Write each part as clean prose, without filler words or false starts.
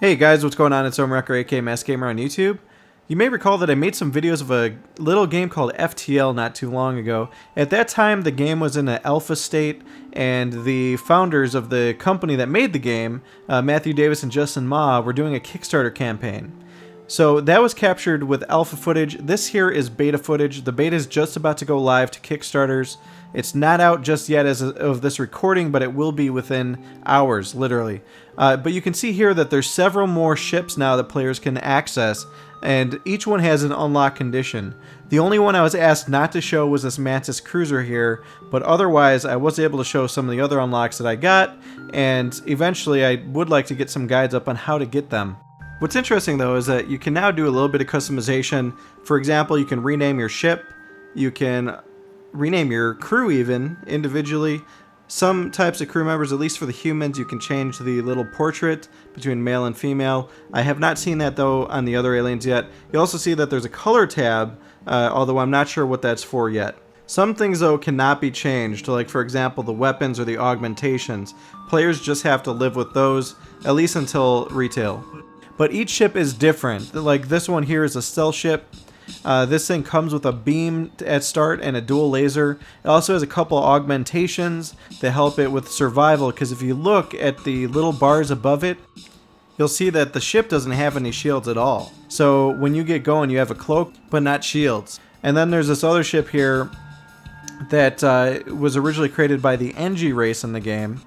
Hey guys, what's going on? It's Omrecker, aka Mass Gamer on YouTube. You may recall that I made some videos of a little game called FTL not too long ago. At that time, the game was in an alpha state, and the founders of the company that made the game, Matthew Davis and Justin Ma, were doing a Kickstarter campaign. So that was captured with alpha footage. This here is beta footage. The beta is just about to go live to Kickstarters. It's not out just yet as of this recording, but it will be within hours, literally. But you can see here that there's several more ships now that players can access, and each one has an unlock condition. The only one I was asked not to show was this Mantis cruiser here, but otherwise I was able to show some of the other unlocks that I got, and eventually I would like to get some guides up on how to get them. What's interesting though is that you can now do a little bit of customization. For example, you can rename your ship, you can rename your crew even individually. Some types of crew members, at least for the humans, you can change the little portrait between male and female. I have not seen that though on the other aliens yet. You also see that there's a color tab, although I'm not sure what that's for yet. Some things though cannot be changed, like for example the weapons or the augmentations. Players just have to live with those, at least until retail. But each ship is different. Like this one here is a stealth ship. This thing comes with a beam at start and a dual laser. It also has a couple augmentations that help it with survival, because if you look at the little bars above it, you'll see that the ship doesn't have any shields at all. So when you get going, you have a cloak, but not shields. And then there's this other ship here that was originally created by the NG race in the game.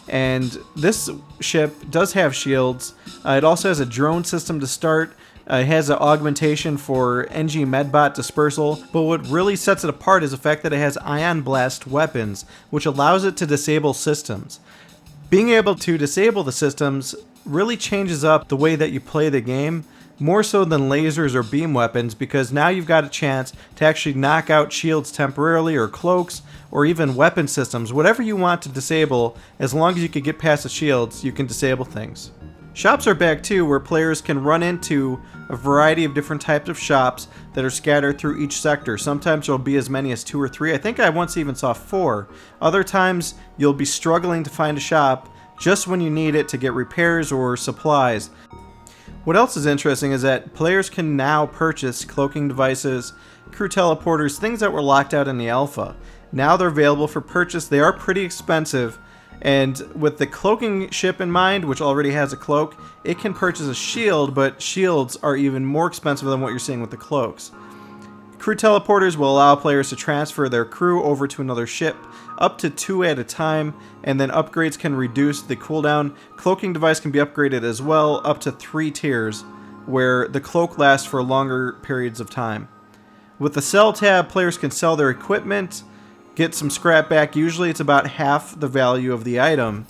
And this ship does have shields. It also has a drone system to start. It has an augmentation for NG Medbot dispersal, but what really sets it apart is the fact that it has ion blast weapons, which allows it to disable systems. Being able to disable the systems really changes up the way that you play the game, more so than lasers or beam weapons, because now you've got a chance to actually knock out shields temporarily, or cloaks, or even weapon systems. Whatever you want to disable, as long as you can get past the shields, you can disable things. Shops are back too, where players can run into a variety of different types of shops that are scattered through each sector. Sometimes there'll be as many as 2 or 3. I think I once even saw 4. Other times you'll be struggling to find a shop just when you need it to get repairs or supplies. What else is interesting is that players can now purchase cloaking devices, crew teleporters, things that were locked out in the alpha. Now they're available for purchase. They are pretty expensive. And with the cloaking ship in mind, which already has a cloak, it can purchase a shield, but shields are even more expensive than what you're seeing with the cloaks. Crew teleporters will allow players to transfer their crew over to another ship, up to 2 at a time, and then upgrades can reduce the cooldown. Cloaking device can be upgraded as well, up to 3 tiers, where the cloak lasts for longer periods of time. With the sell tab, players can sell their equipment, get some scrap back. Usually it's about half the value of the item,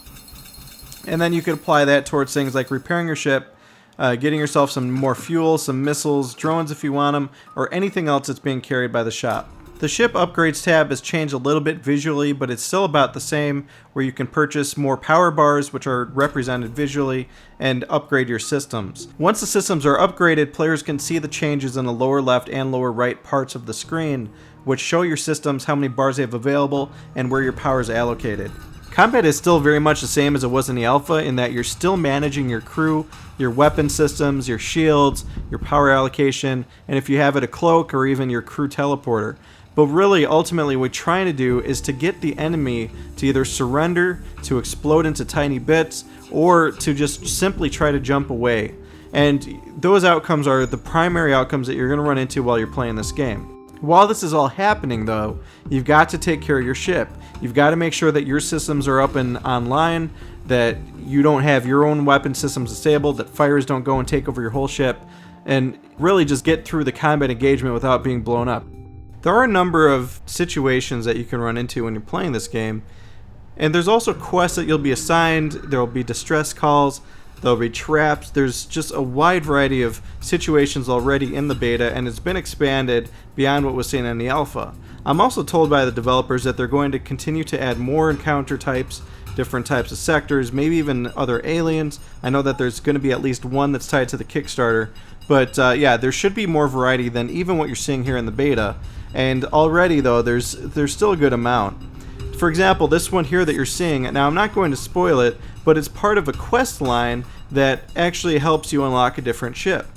and then you can apply that towards things like repairing your ship, getting yourself some more fuel, some missiles, drones if you want them, or anything else that's being carried by the shop. The ship upgrades tab has changed a little bit visually, but it's still about the same, where you can purchase more power bars, which are represented visually, and upgrade your systems. Once the systems are upgraded, players can see the changes in the lower left and lower right parts of the screen, which show your systems, how many bars they have available, and where your power is allocated. Combat is still very much the same as it was in the alpha, in that you're still managing your crew, your weapon systems, your shields, your power allocation, and if you have it, a cloak or even your crew teleporter. But really, ultimately, what we're trying to do is to get the enemy to either surrender, to explode into tiny bits, or to just simply try to jump away. And those outcomes are the primary outcomes that you're going to run into while you're playing this game. While this is all happening though, you've got to take care of your ship. You've got to make sure that your systems are up and online, that you don't have your own weapon systems disabled, that fires don't go and take over your whole ship, and really just get through the combat engagement without being blown up. There are a number of situations that you can run into when you're playing this game, and there's also quests that you'll be assigned. There will be distress calls, there'll be traps. There's just a wide variety of situations already in the beta, and it's been expanded beyond what was seen in the alpha. I'm also told by the developers that they're going to continue to add more encounter types, different types of sectors, maybe even other aliens. I know that there's going to be at least one that's tied to the Kickstarter, but yeah, there should be more variety than even what you're seeing here in the beta. And already though, there's still a good amount. For example, this one here that you're seeing, now I'm not going to spoil it, but it's part of a quest line that actually helps you unlock a different ship.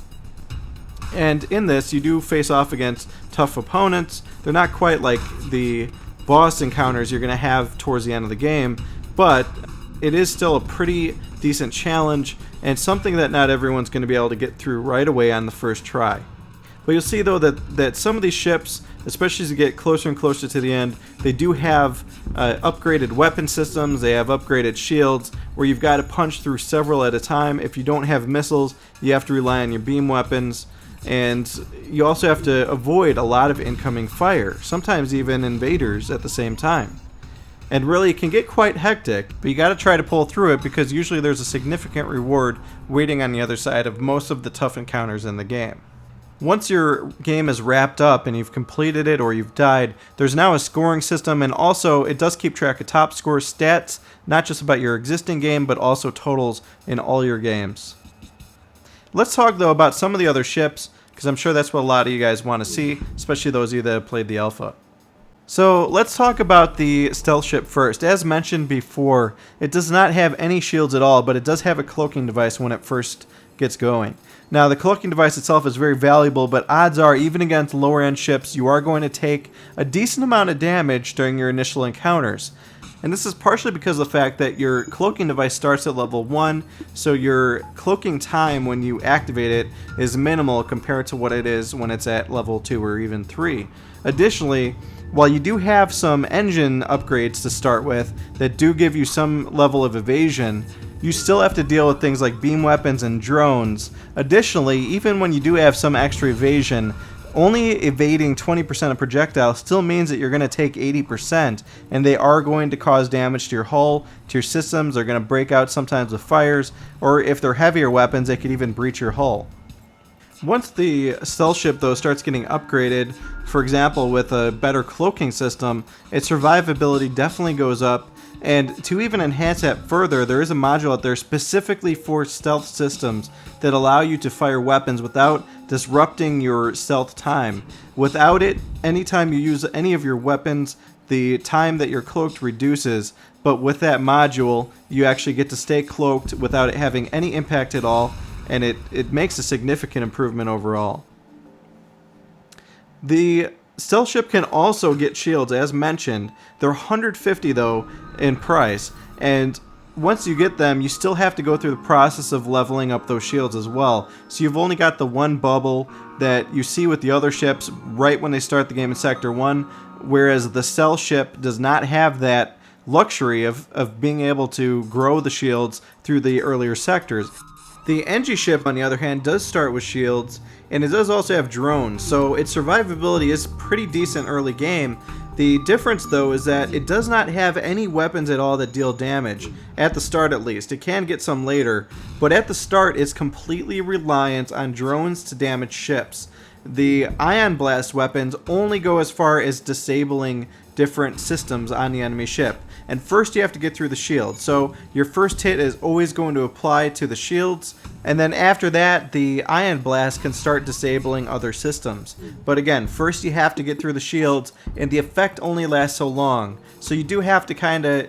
And in this, you do face off against tough opponents. They're not quite like the boss encounters you're going to have towards the end of the game, but it is still a pretty decent challenge and something that not everyone's going to be able to get through right away on the first try. But you'll see though that some of these ships, especially as you get closer and closer to the end, they do have upgraded weapon systems, they have upgraded shields, where you've got to punch through several at a time. If you don't have missiles, you have to rely on your beam weapons, and you also have to avoid a lot of incoming fire, sometimes even invaders at the same time. And really, it can get quite hectic, but you got to try to pull through it because usually there's a significant reward waiting on the other side of most of the tough encounters in the game. Once your game is wrapped up and you've completed it or you've died, there's now a scoring system, and also it does keep track of top score stats, not just about your existing game, but also totals in all your games. Let's talk though about some of the other ships, because I'm sure that's what a lot of you guys want to see, especially those of you that have played the alpha. So let's talk about the stealth ship first. As mentioned before, it does not have any shields at all, but it does have a cloaking device when it first gets going. Now, the cloaking device itself is very valuable, but odds are, even against lower end ships, you are going to take a decent amount of damage during your initial encounters. And this is partially because of the fact that your cloaking device starts at level 1, so your cloaking time when you activate it is minimal compared to what it is when it's at level 2 or even 3. Additionally, while you do have some engine upgrades to start with that do give you some level of evasion, you still have to deal with things like beam weapons and drones. Additionally, even when you do have some extra evasion, only evading 20% of projectiles still means that you're going to take 80%, and they are going to cause damage to your hull, to your systems. They're going to break out sometimes with fires, or if they're heavier weapons, they could even breach your hull. Once the stealth ship though starts getting upgraded, for example with a better cloaking system, its survivability definitely goes up. And to even enhance that further, there is a module out there specifically for stealth systems that allow you to fire weapons without disrupting your stealth time. Without it, anytime you use any of your weapons, the time that you're cloaked reduces. But with that module, you actually get to stay cloaked without it having any impact at all, and it makes a significant improvement overall. The stealth ship can also get shields, as mentioned. They're 150 though in price, and once you get them, you still have to go through the process of leveling up those shields as well. So you've only got the one bubble that you see with the other ships right when they start the game in Sector 1, whereas the stealth ship does not have that luxury of being able to grow the shields through the earlier sectors. The NG ship, on the other hand, does start with shields, and it does also have drones, so its survivability is pretty decent early game. The difference, though, is that it does not have any weapons at all that deal damage, at the start at least. It can get some later, but at the start, it's completely reliant on drones to damage ships. The ion blast weapons only go as far as disabling different systems on the enemy ship. And first you have to get through the shield. So your first hit is always going to apply to the shields, and then after that the ion blast can start disabling other systems. But again, first you have to get through the shields, and the effect only lasts so long. So you do have to kind of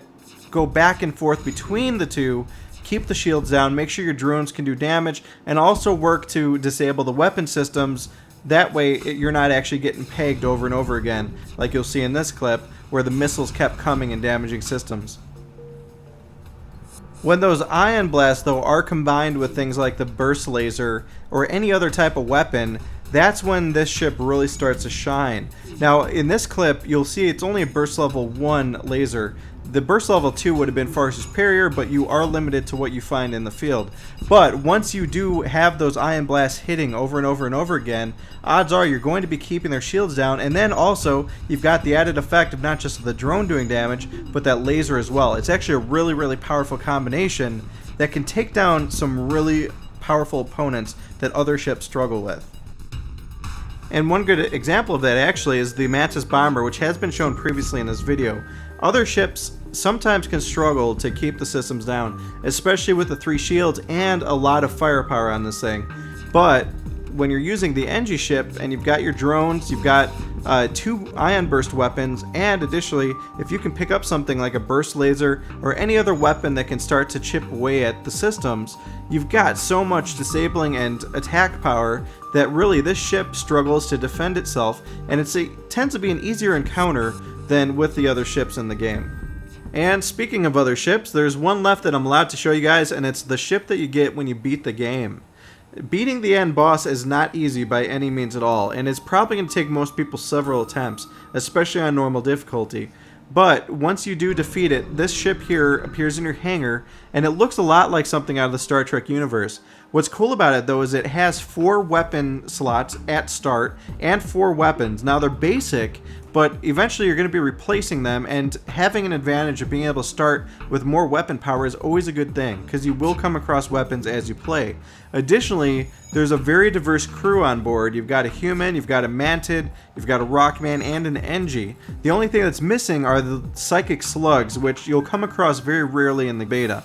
go back and forth between the two, keep the shields down, make sure your drones can do damage, and also work to disable the weapon systems. That way you're not actually getting pegged over and over again, like you'll see in this clip, where the missiles kept coming and damaging systems. When those ion blasts though are combined with things like the burst laser or any other type of weapon, that's when this ship really starts to shine. Now in this clip you'll see it's only a burst level 1 laser. The burst level 2 would have been far superior, but you are limited to what you find in the field. But once you do have those ion blasts hitting over and over and over again, odds are you're going to be keeping their shields down, and then also you've got the added effect of not just the drone doing damage, but that laser as well. It's actually a really, really powerful combination that can take down some really powerful opponents that other ships struggle with. And one good example of that actually is the Mantis bomber, which has been shown previously in this video. Other ships sometimes can struggle to keep the systems down, especially with the 3 shields and a lot of firepower on this thing. But when you're using the NG ship and you've got your drones, you've got 2 ion burst weapons, and additionally, if you can pick up something like a burst laser or any other weapon that can start to chip away at the systems, you've got so much disabling and attack power that really this ship struggles to defend itself, and it tends to be an easier encounter than with the other ships in the game. And speaking of other ships, there's one left that I'm allowed to show you guys, and it's the ship that you get when you beat the game. Beating the end boss is not easy by any means at all, and it's probably going to take most people several attempts, especially on normal difficulty. But once you do defeat it, this ship here appears in your hangar, and it looks a lot like something out of the Star Trek universe. What's cool about it though is it has 4 weapon slots at start and 4 weapons. Now they're basic, but eventually you're going to be replacing them, and having an advantage of being able to start with more weapon power is always a good thing, because you will come across weapons as you play. Additionally, there's a very diverse crew on board. You've got a human, you've got a mantid, you've got a rockman, and an NG. The only thing that's missing are the psychic slugs, which you'll come across very rarely in the beta.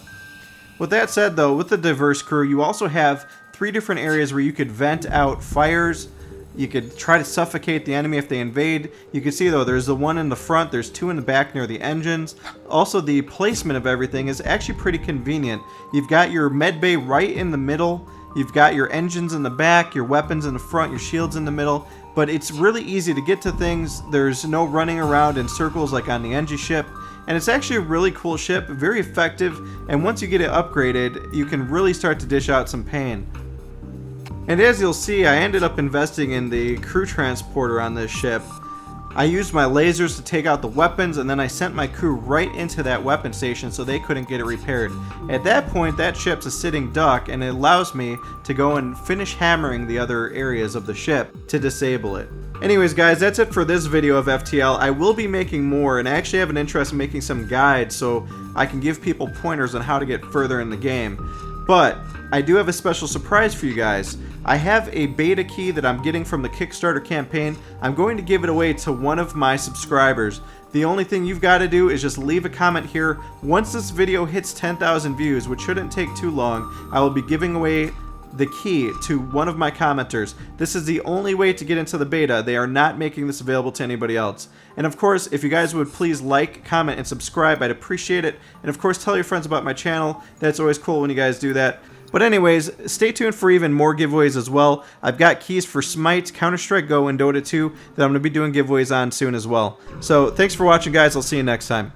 With that said though, with the diverse crew, you also have 3 different areas where you could vent out fires. You could try to suffocate the enemy if they invade. You can see though, there's the one in the front, there's 2 in the back near the engines. Also, the placement of everything is actually pretty convenient. You've got your med bay right in the middle, you've got your engines in the back, your weapons in the front, your shields in the middle, but it's really easy to get to things. There's no running around in circles like on the NG ship, and it's actually a really cool ship, very effective, and once you get it upgraded, you can really start to dish out some pain. And as you'll see, I ended up investing in the crew transporter on this ship. I used my lasers to take out the weapons, and then I sent my crew right into that weapon station so they couldn't get it repaired. At that point, that ship's a sitting duck, and it allows me to go and finish hammering the other areas of the ship to disable it. Anyways guys, that's it for this video of FTL. I will be making more, and I actually have an interest in making some guides so I can give people pointers on how to get further in the game. But I do have a special surprise for you guys. I have a beta key that I'm getting from the Kickstarter campaign. I'm going to give it away to one of my subscribers. The only thing you've got to do is just leave a comment here. Once this video hits 10,000 views, which shouldn't take too long, I will be giving away the key to one of my commenters. This is the only way to get into the beta. They are not making this available to anybody else. And of course, if you guys would please like, comment, and subscribe, I'd appreciate it. And of course, tell your friends about my channel. That's always cool when you guys do that. But anyways, stay tuned for even more giveaways as well. I've got keys for Smite, Counter-Strike Go, and Dota 2 that I'm going to be doing giveaways on soon as well. So thanks for watching guys, I'll see you next time.